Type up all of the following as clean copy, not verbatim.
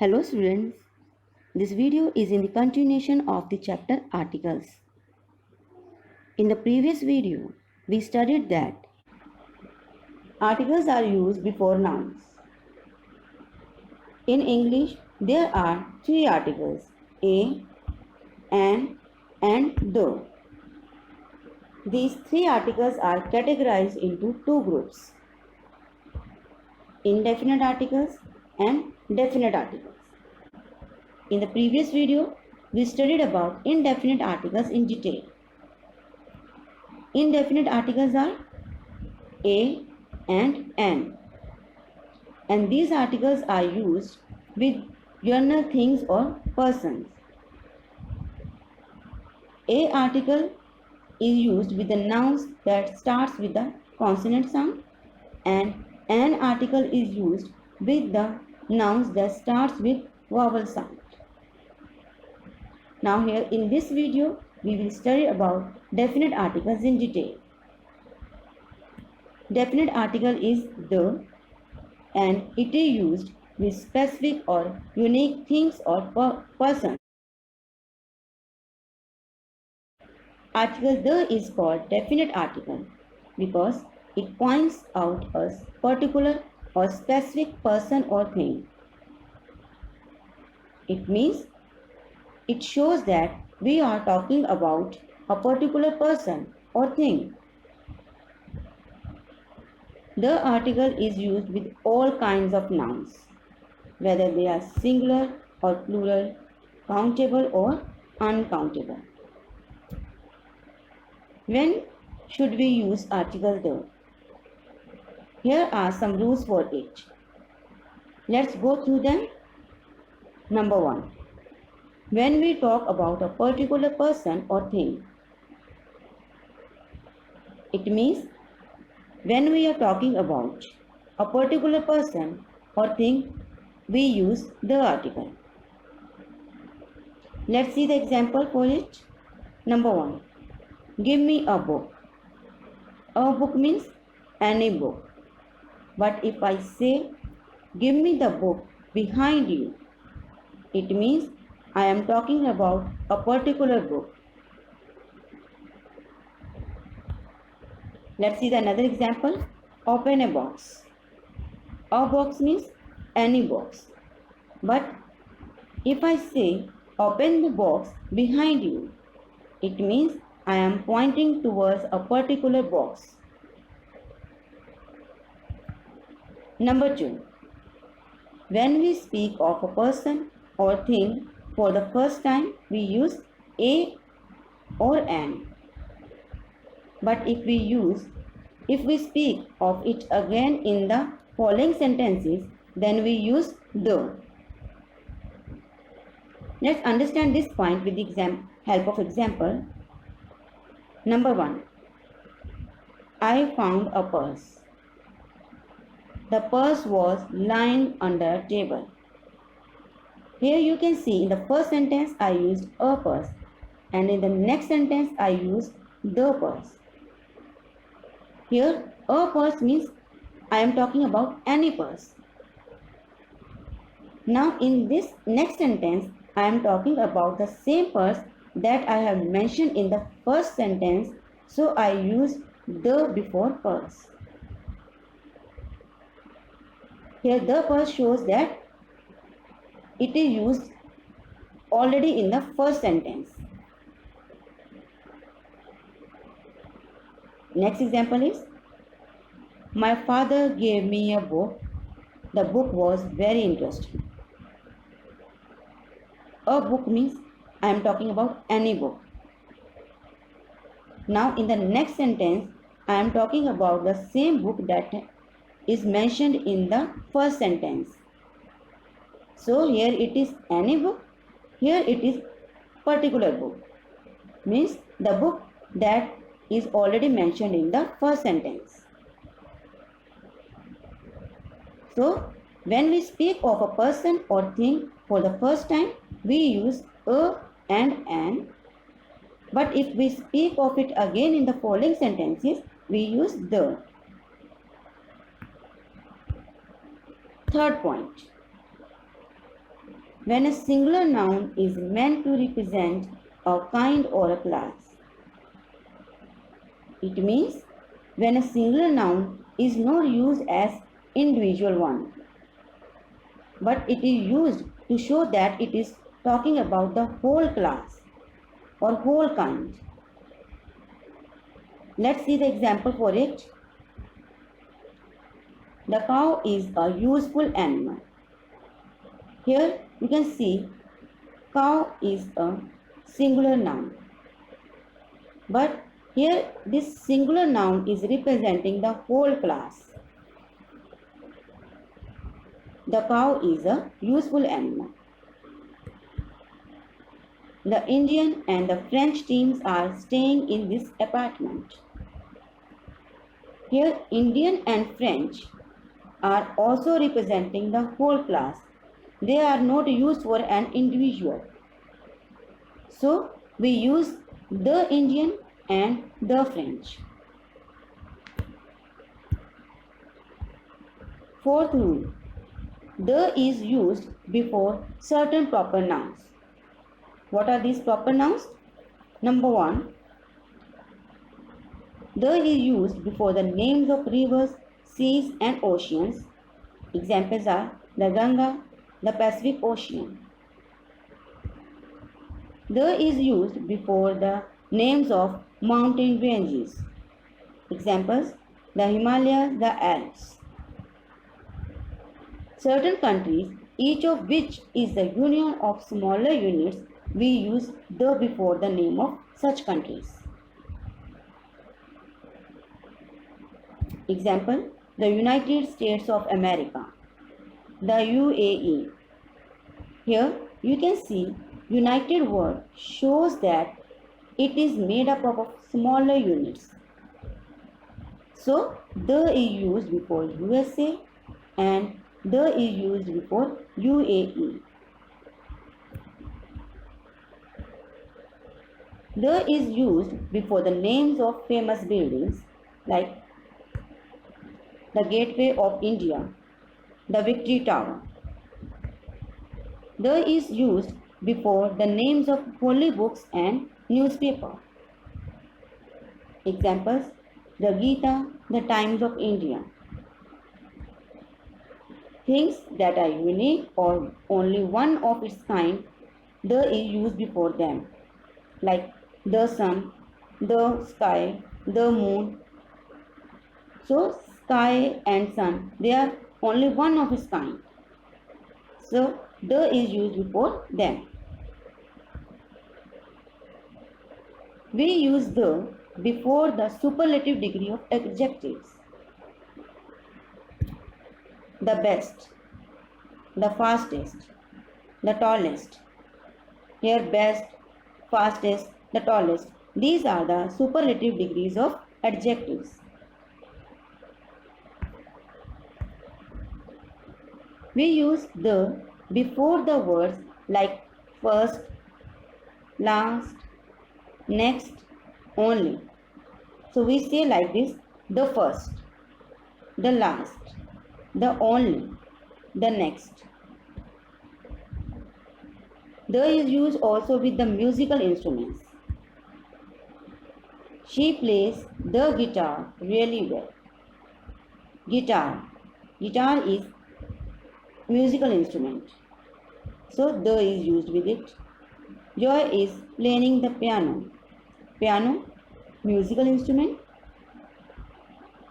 Hello students, this video is in the continuation of the chapter articles. In the previous video, we studied that articles are used before nouns. In English, there are three articles, a, an, and the. These three articles are categorized into two groups, indefinite articles and definite articles. In the previous video, we studied about indefinite articles in detail. Indefinite articles are a and an, and these articles are used with general things or persons. A article is used with the nouns that starts with the consonant sound, and an article is used with the nouns that starts with vowel sound. Now here in this video, we will study about definite articles in detail. Definite article is the, and it is used with specific or unique things or persons. Article the is called definite article because it points out a particular or specific person or thing. It means it shows that we are talking about a particular person or thing. The article is used with all kinds of nouns, whether they are singular or plural, countable or uncountable. When should we use article the? Here are some rules for it. Let's go through them. Number 1. When we talk about a particular person or thing, it means when we are talking about a particular person or thing, we use the article. Let's see the example for it. Number 1. Give me a book. A book means any book. But if I say, give me the book behind you, it means I am talking about a particular book. Let's see another example. Open a box. A box means any box. But if I say, open the box behind you, it means I am pointing towards a particular box. Number 2. When we speak of a person or thing for the first time, we use a or an. But if we speak of it again in the following sentences, then we use the. Let's understand this point with the help of example. Number 1. I found a purse. The purse was lying under a table. Here you can see in the first sentence I used a purse, and in the next sentence I used the purse. Here a purse means I am talking about any purse. Now in this next sentence I am talking about the same purse that I have mentioned in the first sentence, so I use the before purse. Here the purse shows that it is used already in the first sentence. Next example is, my father gave me a book. The book was very interesting. A book means I am talking about any book. Now in the next sentence, I am talking about the same book that is mentioned in the first sentence. So here it is any book, here it is particular book. Means the book that is already mentioned in the first sentence. So when we speak of a person or thing for the first time, we use a and an. But if we speak of it again in the following sentences, we use the. Third point. when a singular noun is meant to represent a kind or a class. It means when a singular noun is not used as individual one, but it is used to show that it is talking about the whole class or whole kind. Let's see the example for it. The cow is a useful animal. Here you can see cow is a singular noun. But here this singular noun is representing the whole class. The cow is a useful animal. The Indian and the French teams are staying in this apartment. Here Indian and French are also representing the whole class. They are not used for an individual. So we use the Indian and the French. Fourth rule. The is used before certain proper nouns. What are these proper nouns? Number 1. The is used before the names of rivers, seas and oceans. Examples are the Ganga, the Pacific Ocean. The is used before the names of mountain ranges. Examples, the Himalayas, the Alps. Certain countries, each of which is the union of smaller units, we use the before the name of such countries. Example, the United States of America, the UAE. Here you can see United word shows that it is made up of smaller units. So the is used before USA and the is used before UAE. The is used before the names of famous buildings like the Gateway of India, the Victory Tower. The is used before the names of holy books and newspaper. Examples, the Gita, the Times of India. Things that are unique or only one of its kind, the is used before them, like the sun, the sky, the moon. So sky and sun, they are only one of its kind. So the is used before them. We use the before the superlative degree of adjectives. The best, the fastest, the tallest. Here best, fastest, the tallest. These are the superlative degrees of adjectives. We use the before the words like first, last, next, only. So we say like this, the first, the last, the only, the next. The is used also with the musical instruments. She plays the guitar really well. Guitar. Guitar is musical instrument. So the is used with it. Joy is playing the piano. Piano, musical instrument.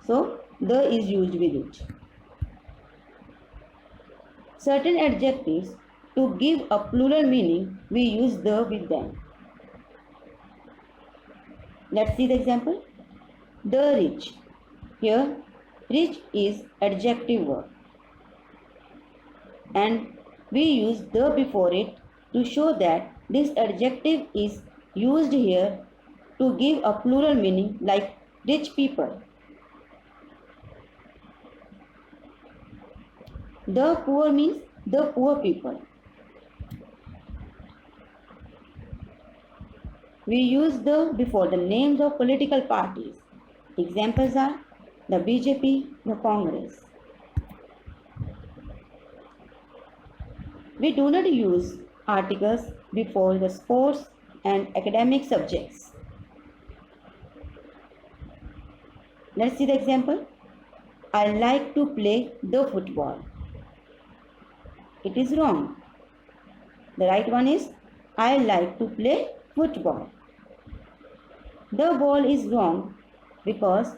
So the is used with it. Certain adjectives, to give a plural meaning, we use the with them. Let's see the example. The rich. Here, rich is adjective word. And we use the before it to show that this adjective is used here to give a plural meaning like rich people. The poor means the poor people. We use the before the names of political parties. Examples are the BJP, the Congress. We do not use articles before the sports and academic subjects. Let's see the example. I like to play the football. It is wrong. The right one is I like to play football. The ball is wrong because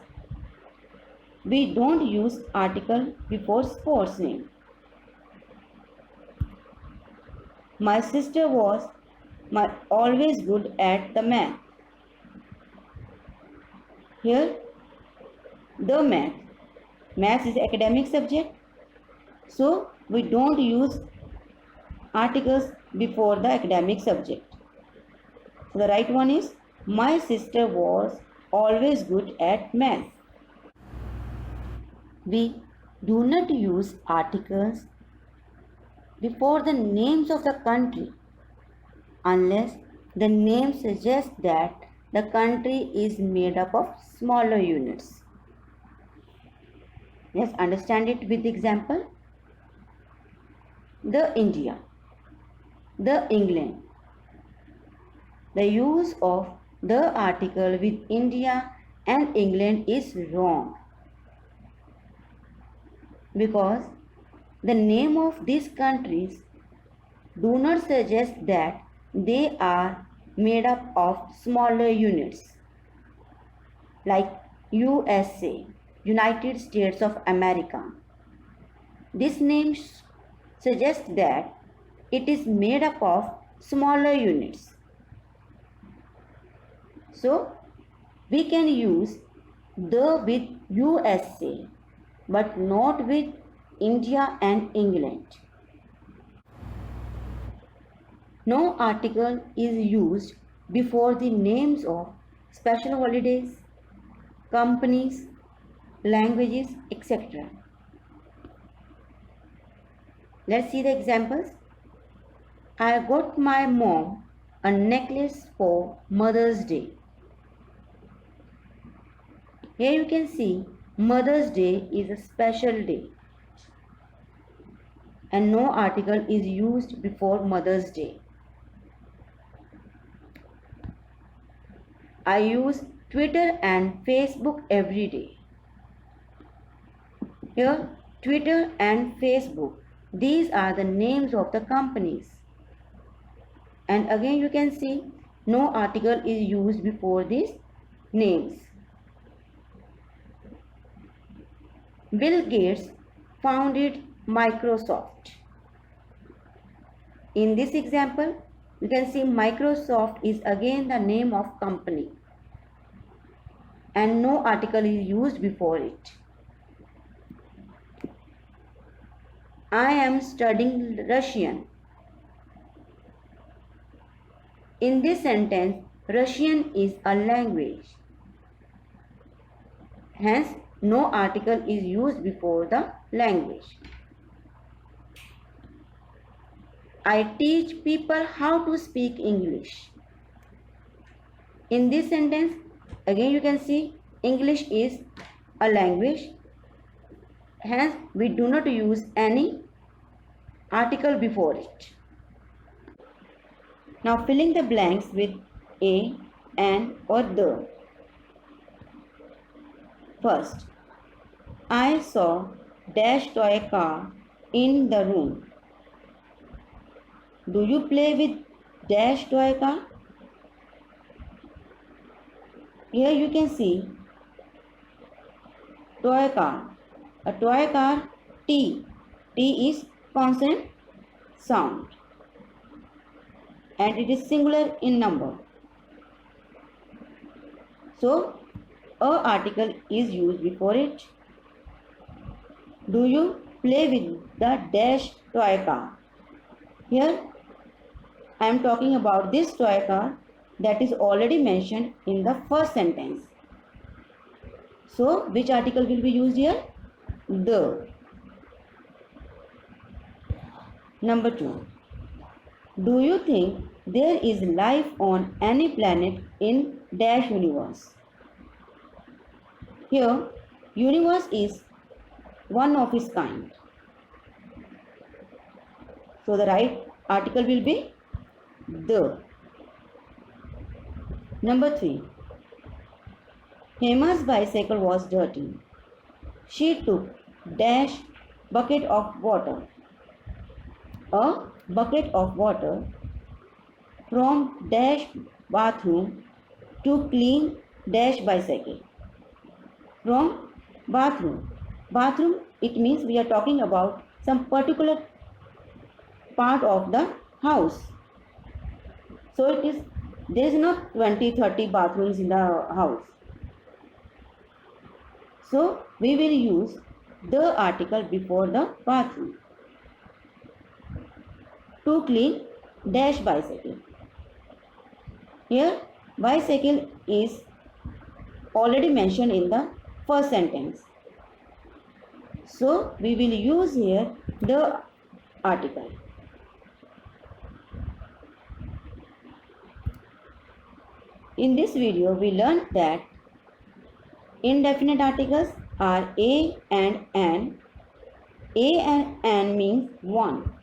we don't use article before sports name. My sister was always good at the math. Here, the math is academic subject, so we don't use articles before the academic subject. So the right one is my sister was always good at math. We do not use articles before the names of the country unless the name suggests that the country is made up of smaller units. Let's understand it with example. The India, the England. The use of the article with India and England is wrong because the name of these countries do not suggest that they are made up of smaller units like USA, United States of America. This name suggests that it is made up of smaller units. So we can use the with USA but not with India and England. No article is used before the names of special holidays, companies, languages, etc. Let's see the examples. I got my mom a necklace for Mother's Day. Here you can see Mother's Day is a special day and no article is used before Mother's Day. I use Twitter and Facebook every day. Here, Twitter and Facebook, these are the names of the companies. And again you can see no article is used before these names. Bill Gates founded Microsoft. In this example, you can see Microsoft is again the name of company and no article is used before it. I am studying Russian. In this sentence, Russian is a language. Hence, no article is used before the language. I teach people how to speak English. In this sentence, again you can see English is a language. Hence, we do not use any article before it. Now, filling the blanks with a, an or the. First, I saw dash toy car in the room. Do you play with dash toy car? Here you can see toy car. A toy car T. T is consonant sound and it is singular in number. So, a article is used before it. Do you play with the dash toy car? Here I am talking about this toy car that is already mentioned in the first sentence. So, which article will be used here? The. Number 2. Do you think there is life on any planet in dash universe? Here, universe is one of its kind. So the right article will be the. Number 3. Hema's bicycle was dirty. She took dash bucket of water. A bucket of water from dash bathroom to clean dash bicycle. From bathroom. Bathroom, it means we are talking about some particular part of the house. So there is not 20-30 bathrooms in the house. So we will use the article before the bathroom. To clean dash bicycle. Here bicycle is already mentioned in the first sentence. So we will use here the article. In this video we learned that indefinite articles are a and an. A and an means one.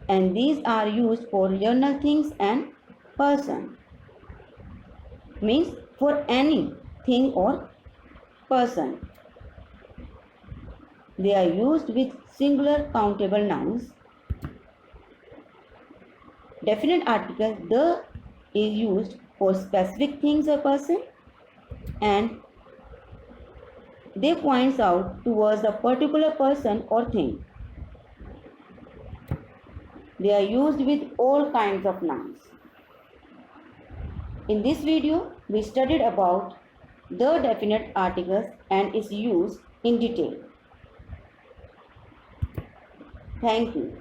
And these are used for general things and person. Means for any thing or person. They are used with singular countable nouns. Definite article the is used for specific things or person, and they points out towards a particular person or thing. They are used with all kinds of nouns. In this video, we studied about the definite articles and its use in detail. Thank you.